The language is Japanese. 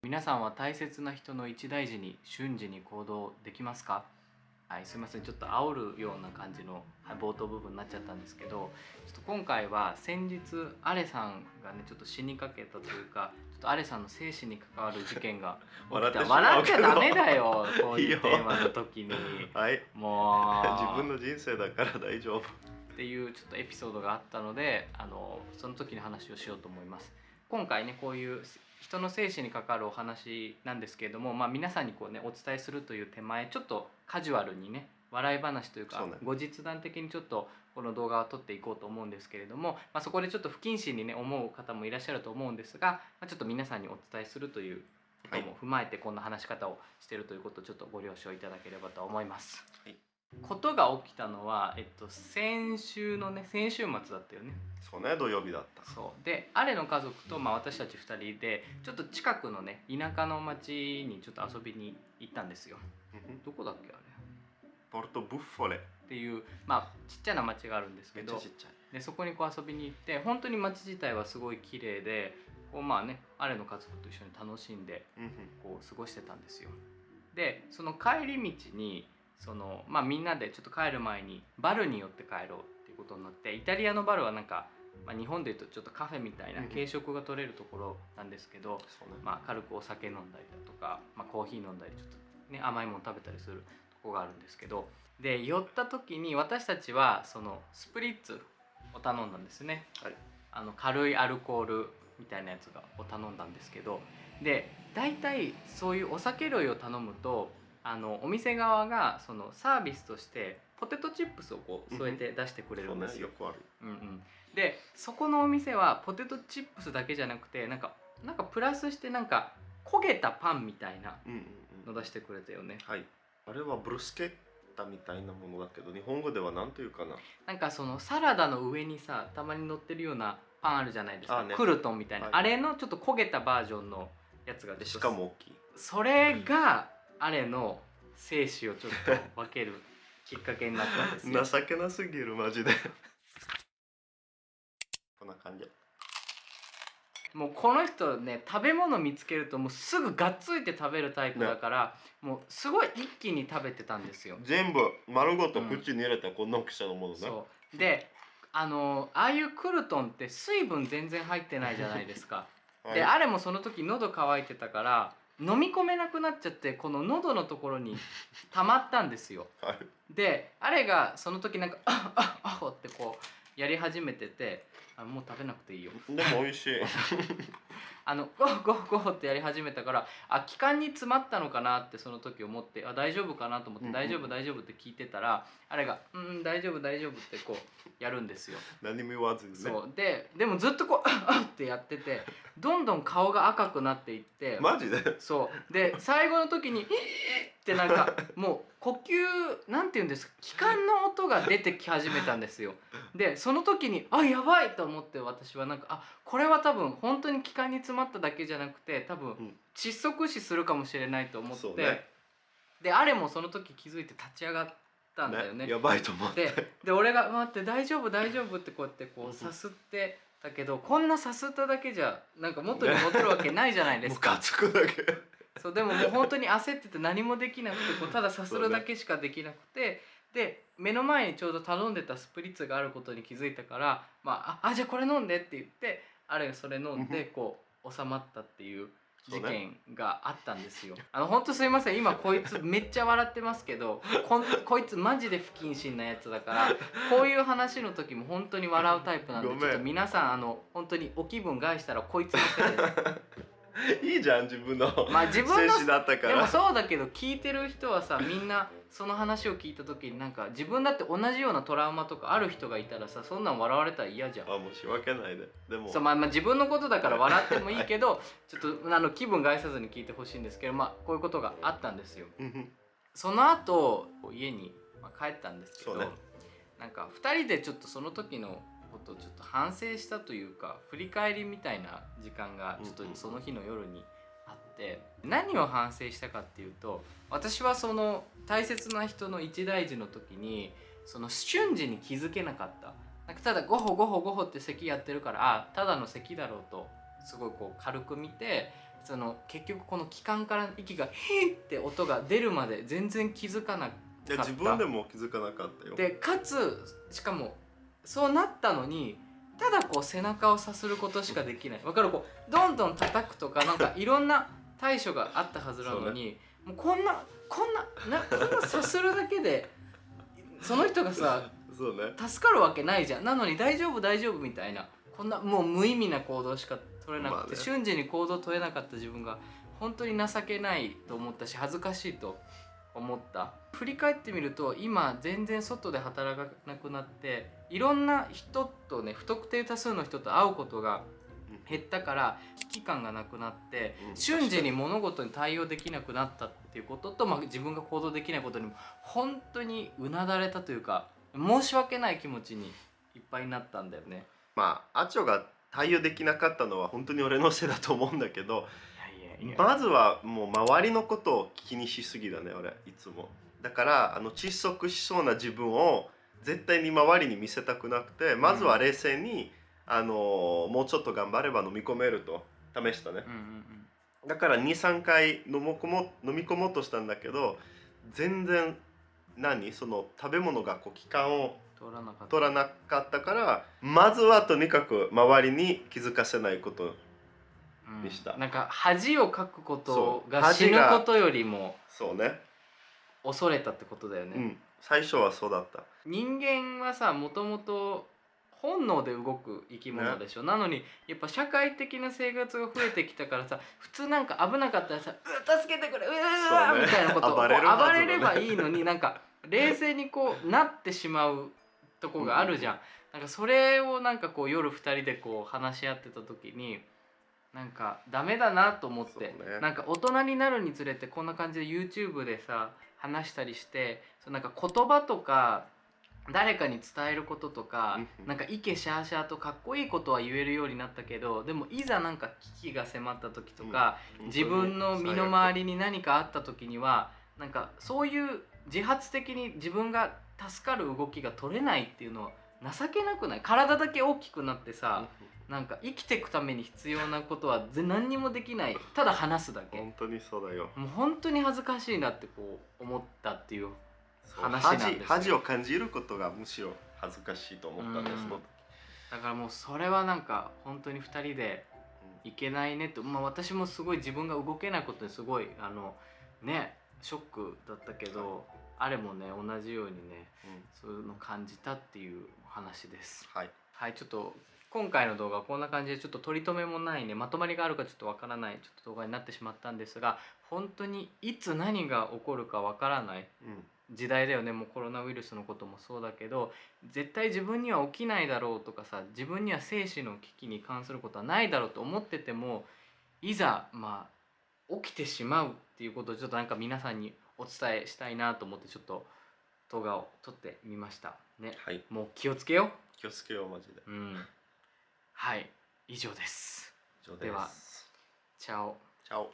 皆さんは大切な人の一大事に瞬時に行動できますか？はい、すみません、ちょっと煽るような感じの冒頭部分になっちゃったんですけど、ちょっと今回は先日アレさんがねちょっと死にかけたというか、ちょっとアレさんの生死に関わる事件が起きた。笑っちゃダメだよ、こういうテーマの時に。はい、もう自分の人生だから大丈夫っていうちょっとエピソードがあったので、その時に話をしようと思います。今回ねこういう人の生死に関わるお話なんですけれども、皆さんにこうねお伝えするという手前、ちょっとカジュアルにね笑い話というか、後日談的にちょっとこの動画を撮っていこうと思うんですけれども、そこでちょっと不謹慎にね思う方もいらっしゃると思うんですが、ちょっと皆さんにお伝えするということも踏まえてこんな話し方をしているということをちょっとご了承いただければと思います。はい、ことが起きたのは、先週末だったよね。そうね、土曜日だった。そうで、アレの家族と、私たち2人でちょっと近くのね田舎の町にちょっと遊びに行ったんですよ。どこだっけあれ、ポルトブッフォレっていうちっちゃな町があるんですけど、でそこにこう遊びに行って、本当に町自体はすごい綺麗で、こうアレの家族と一緒に楽しんでこう過ごしてたんですよ。でその帰り道にみんなでちょっと帰る前にバルに寄って帰ろうっていうことになって、イタリアのバルはなんか、日本でいうとちょっとカフェみたいな軽食が取れるところなんですけど、軽くお酒飲んだりだとか、コーヒー飲んだりちょっとね甘いもの食べたりするとこがあるんですけど、で寄った時に私たちはそのスプリッツを頼んだんですね。はい、軽いアルコールみたいなやつを頼んだんですけど、で大体そういうお酒類を頼むとお店側がそのサービスとしてポテトチップスをこう添えて出してくれるんですよ。よくある。でそこのお店はポテトチップスだけじゃなくて、なんかプラスしてなんか焦げたパンみたいなの出してくれたよね。はい、あれはブルスケッタみたいなものだけど、日本語では何というかな。なんかそのサラダの上にさたまに乗ってるようなパンあるじゃないですか、ね、クルトンみたいな、あれのちょっと焦げたバージョンのやつが出て、しかも大きい。それがあれの生死をちょっと分けるきっかけになったんですよ。情けなすぎるマジでこんな感じ。もうこの人ね、食べ物見つけるともうすぐがっついて食べるタイプだから、もうすごい一気に食べてたんですよ。全部丸ごと口に入れたこんな大きさのものね。そうで、ああいうクルトンって水分全然入ってないじゃないですか。であれもその時喉乾いてたから飲み込めなくなっちゃって、この喉のところに溜まったんですよ。であれがその時なんか「あっあっあっ」ってこうやり始めてて、もう食べなくていいよ。でも美味しいゴーゴーゴーってやり始めたから、気管に詰まったのかなってその時思って、大丈夫かなと思って、大丈夫大丈夫って聞いてたら、あれが大丈夫大丈夫ってこうやるんですよ。何も言わずにね。そうでもずっとこうってやってて、どんどん顔が赤くなっていって、マジで。そうで最後の時にってなんかもう呼吸なんて言うんですか、気管の音が出てき始めたんですよ。でその時にやばいと思って、私はなんかこれは多分本当に気管に詰まっただけじゃなくて、多分窒息死するかもしれないと思って、であれもその時気づいて立ち上がったんだよね。やばいと思って。で俺が待って大丈夫大丈夫ってこうやってこうさすってだけど、こんなさすっただけじゃなんか元に戻るわけないじゃないですか。ムカつくだけそうでももう本当に焦ってて何もできなくて、こうたださするだけしかできなくて、で目の前にちょうど頼んでたスプリッツがあることに気づいたから、じゃあこれ飲んでって言って、あれがそれ飲んでこう収まったっていう事件があったんですよ。本当すいません、今こいつめっちゃ笑ってますけど、こいつマジで不謹慎なやつだから、こういう話の時も本当に笑うタイプなんで、ちょっと皆さん本当にお気分害したらこいつのせいです。いいじゃん、自分の自分の精子だったから。でもそうだけど、聞いてる人はさ、みんなその話を聞いた時になんか自分だって同じようなトラウマとかある人がいたらさ、そんなん笑われたら嫌じゃん。申し訳ないで。でもそう自分のことだから笑ってもいいけどちょっと気分害さずに聞いてほしいんですけど、こういうことがあったんですよ。その後家に帰ったんですけど、なんか2人でちょっとその時のことをちょっと反省したというか、振り返りみたいな時間がちょっとその日の夜にあって、何を反省したかっていうと、私はその大切な人の一大事の時にその瞬時に気づけなかった。なんかただゴホゴホゴホって咳やってるから、ただの咳だろうとすごいこう軽く見て、その結局この気管から息がヒーって音が出るまで全然気づかなかった。いや自分でも気づかなかったよ。でかつしかもそうなったのにただこう背中をさすることしかできない。わかる？こうどんどん叩くとかなんかいろんな対処があったはずなのに、もうこんなさするだけでその人がさそうね、助かるわけないじゃん。なのに大丈夫大丈夫みたいな、こんなもう無意味な行動しか取れなくて、瞬時に行動取れなかった自分が本当に情けないと思ったし恥ずかしいと思った。振り返ってみると今全然外で働かなくなっていろんな人とね、不特定多数の人と会うことが減ったから危機感がなくなって、瞬時に物事に対応できなくなったっていうことと、自分が行動できないことにも本当にうなだれたというか、申し訳ない気持ちにいっぱいになったんだよね。アチョが対応できなかったのは本当に俺のせいだと思うんだけど、まずはもう周りのことを気にしすぎだね俺いつも。だから窒息しそうな自分を絶対に周りに見せたくなくて、まずは冷静に、もうちょっと頑張れば飲み込めると試したね。だから 2,3 回飲み込もうとしたんだけど、全然その食べ物がこう気管を通らなかったから、まずはとにかく周りに気づかせないことにした。なんか恥をかくことが死ぬことよりもそうね、恐れたってことだよね。最初はそうだった。人間はさ、もともと本能で動く生き物でしょ、なのにやっぱ社会的な生活が増えてきたからさ、普通なんか危なかったらさ「助けてくれうわ」みたいなことを暴れればいいのに、なんか冷静にこうなってしまうとこがあるじゃん。なんかそれをなんかこう夜2人でこう話し合ってた時になんかダメだなと思って、なんか大人になるにつれてこんな感じで YouTube でさ話したりして、なんか言葉とか誰かに伝えることとか、なんかイケシャーシャーとかっこいいことは言えるようになったけど、でもいざなんか危機が迫った時とか、自分の身の回りに何かあった時にはなんかそういう自発的に自分が助かる動きが取れないっていうのは情けなくない？体だけ大きくなってさ、なんか生きていくために必要なことは何にもできない、ただ話すだけ。本当にそうだよ。もう本当に恥ずかしいなってこう思ったっていう話なんですよ。恥を感じることがむしろ恥ずかしいと思ったんです。だからもうそれはなんか本当に2人でいけないねと、私もすごい自分が動けないことにすごいねショックだったけど、あれもね同じようにね、そういうの感じたっていう話です。はい、ちょっと今回の動画はこんな感じでちょっと取り留めもないね、まとまりがあるかちょっとわからないちょっと動画になってしまったんですが、本当にいつ何が起こるかわからない時代だよね。もうコロナウイルスのこともそうだけど、絶対自分には起きないだろうとかさ、自分には生死の危機に関することはないだろうと思ってても、いざ起きてしまうっていうことをちょっとなんか皆さんにお伝えしたいなと思ってちょっと動画を撮ってみましたね。もう気をつけよう。気をつけようマジで。はい、以上です。ではチャオ。チャオ。